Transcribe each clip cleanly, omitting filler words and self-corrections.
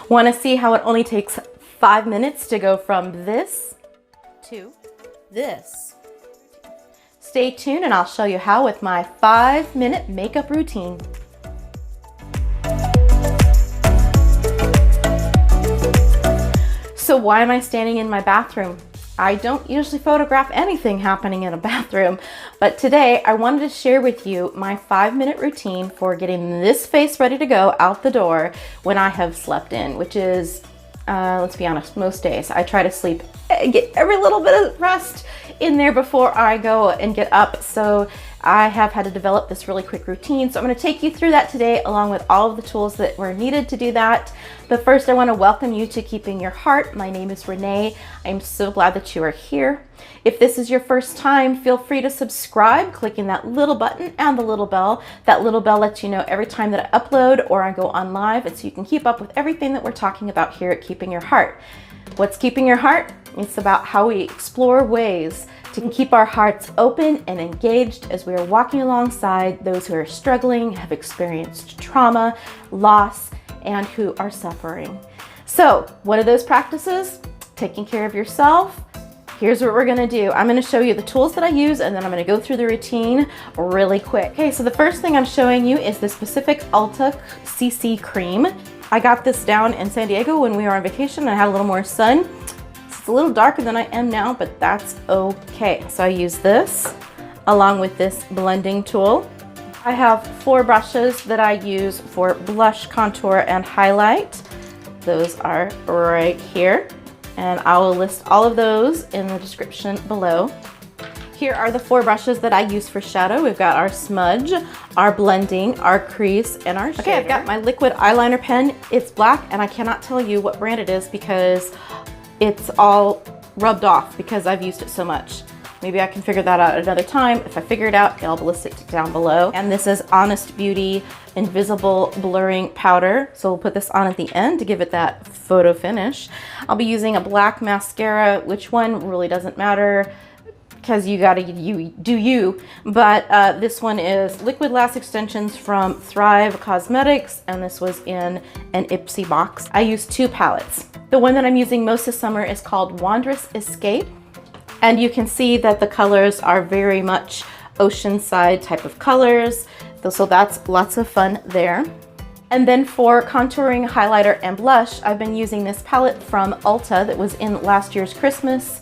Want to see how it only takes 5 minutes to go from this to this? Stay tuned and I'll show you how with my 5-minute makeup routine. So why am I standing in my bathroom? I don't usually photograph anything happening in a bathroom, but today I wanted to share with you my 5-minute routine for getting this face ready to go out the door when I have slept in, which is, let's be honest, most days. I try to sleep and get every little bit of rest in there before I go and get up. So I have had to develop this really quick routine. So I'm going to take you through that today along with all of the tools that were needed to do that. But first I want to welcome you to Keeping Your Heart. My name is Renee. I'm so glad that you are here. If this is your first time, feel free to subscribe, clicking that little button and the little bell. That little bell lets you know every time that I upload or I go on live, and so you can keep up with everything that we're talking about here at Keeping Your Heart. What's Keeping Your Heart? It's about how we explore ways to keep our hearts open and engaged as we are walking alongside those who are struggling, have experienced trauma, loss, and who are suffering. So what are those practices? Taking care of yourself. Here's what we're gonna do. I'm gonna show you the tools that I use, and then I'm gonna go through the routine really quick. Okay, so the first thing I'm showing you is this Pacific Ulta CC cream. I got this down in San Diego when we were on vacation and I had a little more sun. It's a little darker than I am now, but that's okay. So I use this along with this blending tool. I have 4 brushes that I use for blush, contour, and highlight. Those are right here. And I will list all of those in the description below. Here are the 4 brushes that I use for shadow. We've got our smudge, our blending, our crease, and our shader. Okay, I've got my liquid eyeliner pen. It's black, and I cannot tell you what brand it is because it's all rubbed off because I've used it so much. Maybe I can figure that out another time. If I figure it out, I'll list it down below. And this is Honest Beauty Invisible Blurring Powder. So we'll put this on at the end to give it that photo finish. I'll be using a black mascara. Which one really doesn't matter because you gotta do you. But this one is Liquid Lash Extensions from Thrive Cosmetics, and this was in an Ipsy box. I use 2 palettes. The one that I'm using most this summer is called Wondrous Escape. And you can see that the colors are very much oceanside type of colors. So that's lots of fun there. And then for contouring, highlighter, and blush, I've been using this palette from Ulta that was in last year's Christmas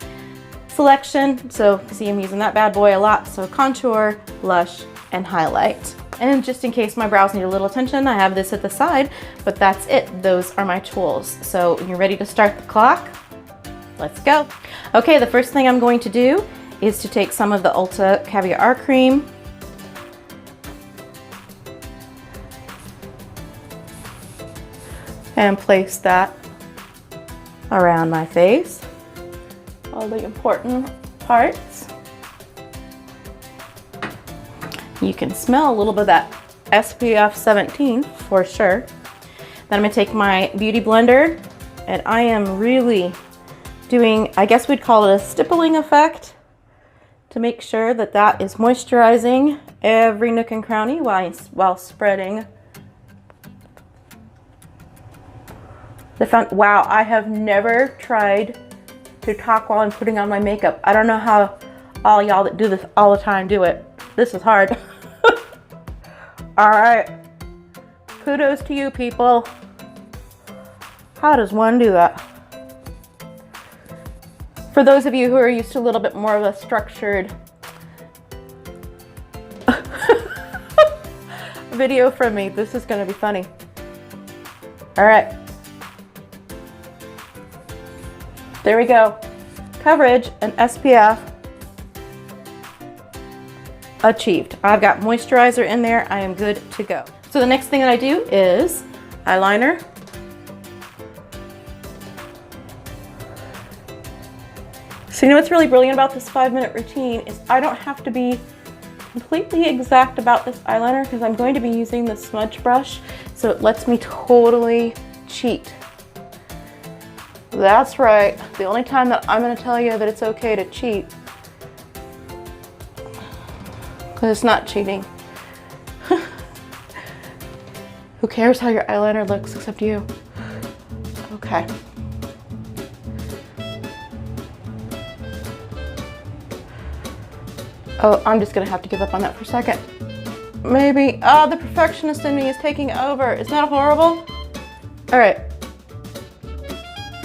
selection. So see, I'm using that bad boy a lot. So contour, blush, and highlight. And just in case my brows need a little attention, I have this at the side, but that's it. Those are my tools. So when you're ready to start the clock, let's go. Okay, the first thing I'm going to do is to take some of the Ulta Caviar Cream and place that around my face, all the important parts. You can smell a little bit of that SPF 17 for sure. Then I'm gonna take my beauty blender, and I am really doing, I guess we'd call it a stippling effect to make sure that that is moisturizing every nook and cranny while spreading the wow, I have never tried to talk while I'm putting on my makeup. I don't know how all y'all that do this all the time do it. This is hard. All right, kudos to you people. How does one do that? For those of you who are used to a little bit more of a structured video from me, this is gonna be funny. All right. There we go. Coverage and SPF achieved. I've got moisturizer in there. I am good to go. So the next thing that I do is eyeliner. So you know what's really brilliant about this 5-minute routine is I don't have to be completely exact about this eyeliner because I'm going to be using the smudge brush, so it lets me totally cheat. That's right. The only time that I'm going to tell you that it's okay to cheat, because it's not cheating. Who cares how your eyeliner looks except you? Okay. Oh, I'm just gonna have to give up on that for a second. Maybe, oh, the perfectionist in me is taking over. Isn't that horrible? All right,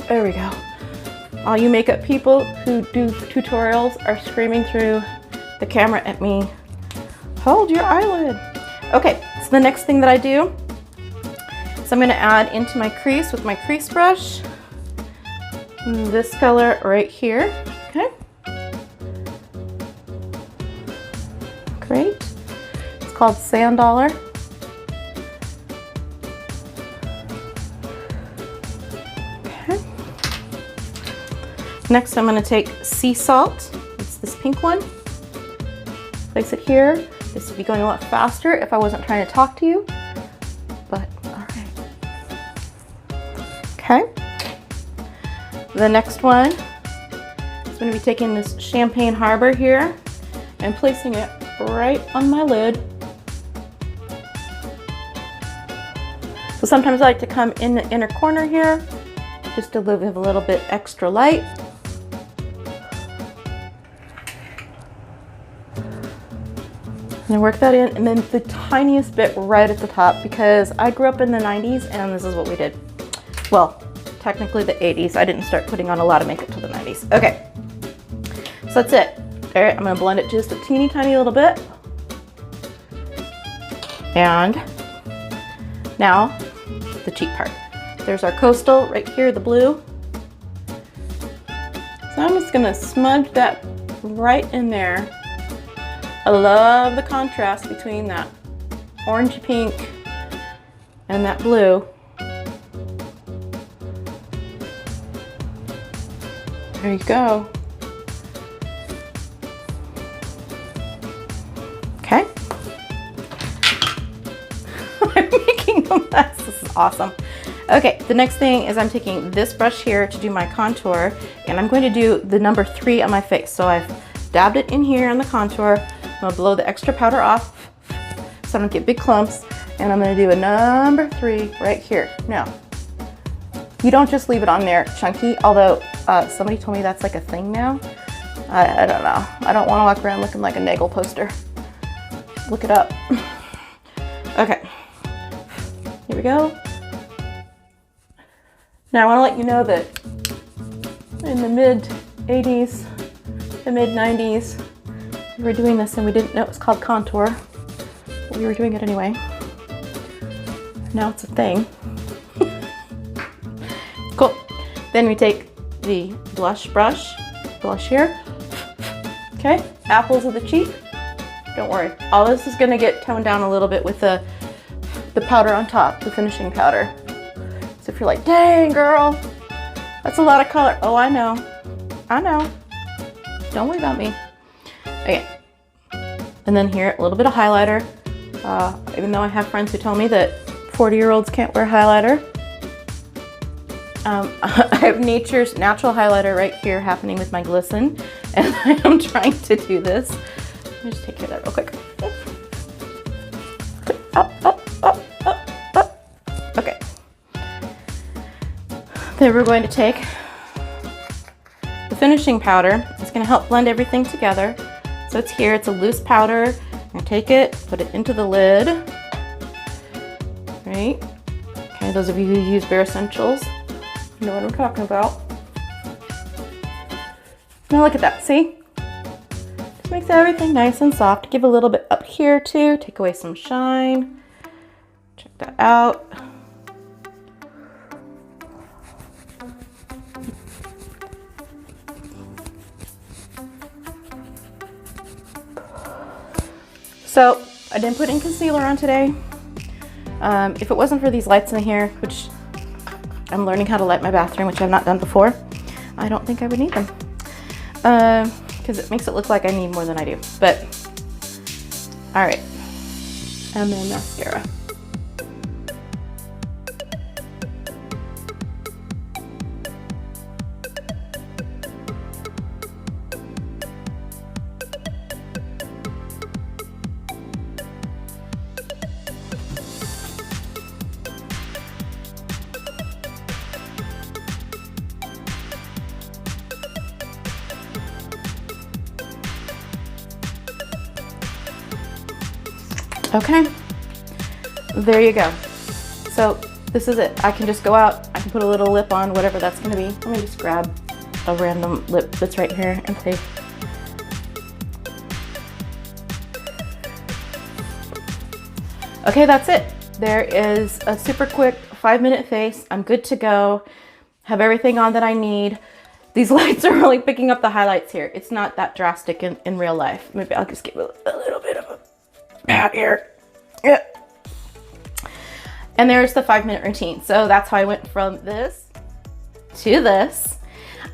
there we go. All you makeup people who do tutorials are screaming through the camera at me. Hold your eyelid. Okay, so the next thing that I do is I'm gonna add into my crease with my crease brush this color right here, okay? Great. It's called Sand Dollar. Okay. Next, I'm going to take sea salt. It's this pink one. Place it here. This would be going a lot faster if I wasn't trying to talk to you, but all right. Okay. The next one is going to be taking this Champagne Harbor here and placing it right on my lid. So sometimes I like to come in the inner corner here just to give a little bit extra light. And then work that in, and then the tiniest bit right at the top, because I grew up in the 90s and this is what we did. Well, technically the 80s. I didn't start putting on a lot of makeup till the 90s. Okay, so that's it. All right, I'm gonna blend it just a teeny tiny little bit. And now the cheek part. There's our coastal right here, the blue. So I'm just gonna smudge that right in there. I love the contrast between that orangey pink and that blue. There you go. Okay. I'm making a mess. This is awesome. Okay, the next thing is I'm taking this brush here to do my contour, and I'm going to do the number 3 on my face. So I've dabbed it in here on the contour. I'm gonna blow the extra powder off so I don't get big clumps, and I'm gonna do a number 3 right here. Now, you don't just leave it on there chunky, although somebody told me that's like a thing now. I don't know. I don't wanna walk around looking like a Nagel poster. Look it up. Okay, here we go. Now I wanna let you know that in the mid 80s, the mid 90s, we were doing this and we didn't know it was called contour, but we were doing it anyway. Now it's a thing. Cool. Then we take the blush brush, blush here. Okay, apples of the cheek. Don't worry, all this is gonna get toned down a little bit with the powder on top, the finishing powder. So if you're like, dang girl, that's a lot of color. Oh, I know. Don't worry about me. Okay, and then here, a little bit of highlighter. Even though I have friends who tell me that 40-year-olds can't wear highlighter. I have nature's natural highlighter right here happening with my Glisten, and I am trying to do this. Let me just take care of that real quick. Up. Okay. Then we're going to take the finishing powder. It's going to help blend everything together. So it's here, it's a loose powder. I'm gonna take it, put it into the lid. Right? Okay, those of you who use Bare Essentials know what I'm talking about. Now look at that, see? Just makes everything nice and soft. Give a little bit up here too, take away some shine. Check that out. So I didn't put in concealer on today. If it wasn't for these lights in here, which I'm learning how to light my bathroom, which I've not done before, I don't think I would need them. Because it makes it look like I need more than I do. But, all right. And then mascara. Okay, there you go. So this is it. I can just go out, I can put a little lip on, whatever that's gonna be. Let me just grab a random lip that's right here and say, okay, that's it. There is a super quick 5-minute face. I'm good to go. Have everything on that I need. These lights are really picking up the highlights here. It's not that drastic in real life. Maybe I'll just give it a little bit of a pat here. Yeah. And there's the 5-minute routine. So that's how I went from this to this.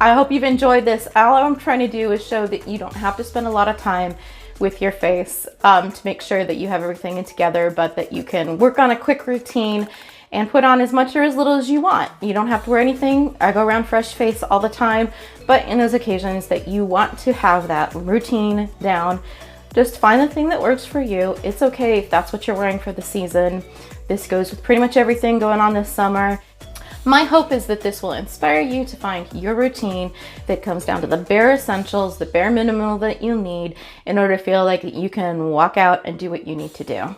I hope you've enjoyed this. All I'm trying to do is show that you don't have to spend a lot of time with your face to make sure that you have everything in together, but that you can work on a quick routine and put on as much or as little as you want. You don't have to wear anything. I go around fresh face all the time, but in those occasions that you want to have that routine down, just find the thing that works for you. It's okay if that's what you're wearing for the season. This goes with pretty much everything going on this summer. My hope is that this will inspire you to find your routine that comes down to the bare essentials, the bare minimum that you need in order to feel like you can walk out and do what you need to do.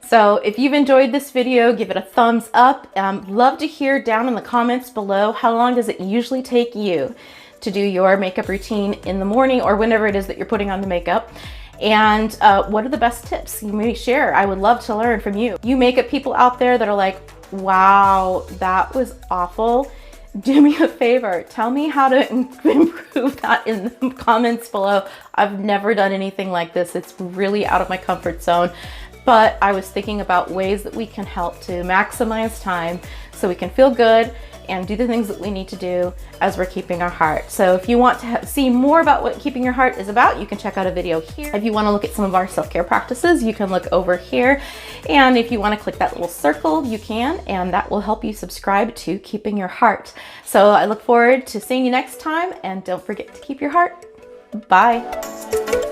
So if you've enjoyed this video, give it a thumbs up. Love to hear down in the comments below, how long does it usually take you to do your makeup routine in the morning or whenever it is that you're putting on the makeup? And what are the best tips you may share? I would love to learn from you. You makeup people out there that are like, wow, that was awful. Do me a favor, tell me how to improve that in the comments below. I've never done anything like this. It's really out of my comfort zone, but I was thinking about ways that we can help to maximize time so we can feel good and do the things that we need to do as we're keeping our heart. So if you want to see more about what keeping your heart is about, you can check out a video here. If you want to look at some of our self-care practices, you can look over here. And if you want to click that little circle, you can, and that will help you subscribe to Keeping Your Heart. So I look forward to seeing you next time, and don't forget to keep your heart. Bye.